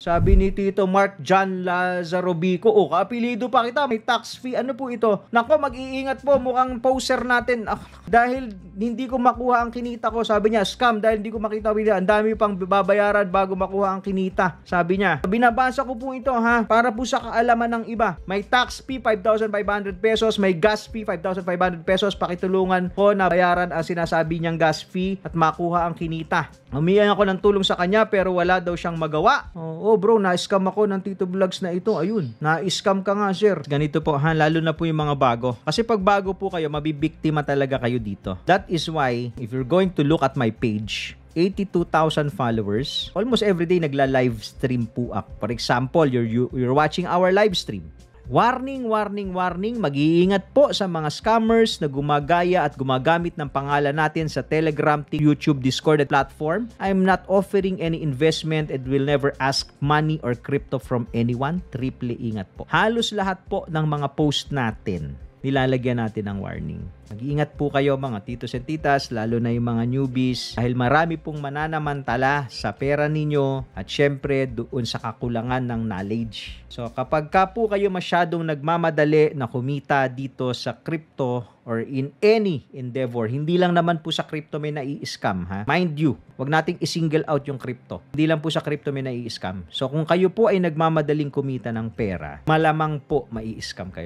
Sabi ni Tito Mark John Lazarobico, oh, kaapelido pa kita, may tax fee. Ano po ito? Nako, mag-iingat po, mukhang poser natin. Dahil hindi ko makuha ang kinita ko, sabi niya, scam dahil hindi ko makita. Ang dami pang babayaran bago makuha ang kinita. Sabi niya, binabasa ko po ito ha, para po sa kaalaman ng iba. May tax fee 5,500 pesos, may gas fee 5,500 pesos. Pakitulungan ko na bayaran ang sinasabi niyang gas fee at makuha ang kinita. Humiyan ako ng tulong sa kanya pero wala daw siyang magawa. Oh bro, na-scam ako ng Tito Vlogs na ito. Ayun, na-scam ka nga sir. Ganito po ha, lalo na po yung mga bago. Kasi pag bago po kayo, mabibiktima talaga kayo dito. That is why, if you're going to look at my page, 82,000 followers, almost everyday nagla-live stream po ako. For example, you're watching our live stream. Warning, warning, warning, mag-iingat po sa mga scammers na gumagaya at gumagamit ng pangalan natin sa Telegram, YouTube, Discord at platform. I'm not offering any investment and will never ask money or crypto from anyone. Triple ingat po. Halos lahat po ng mga post natin, nilalagyan natin ng warning. Mag-iingat po kayo mga titos and titas, lalo na yung mga newbies, dahil marami pong mananamantala sa pera ninyo at syempre doon sa kakulangan ng knowledge. So kapag ka po kayo masyadong nagmamadali na kumita dito sa crypto or in any endeavor, hindi lang naman po sa crypto may nai-scam ha. Mind you, wag nating i-single out yung crypto. Hindi lang po sa crypto may nai-scam. So kung kayo po ay nagmamadaling kumita ng pera, malamang po mai-scam kayo.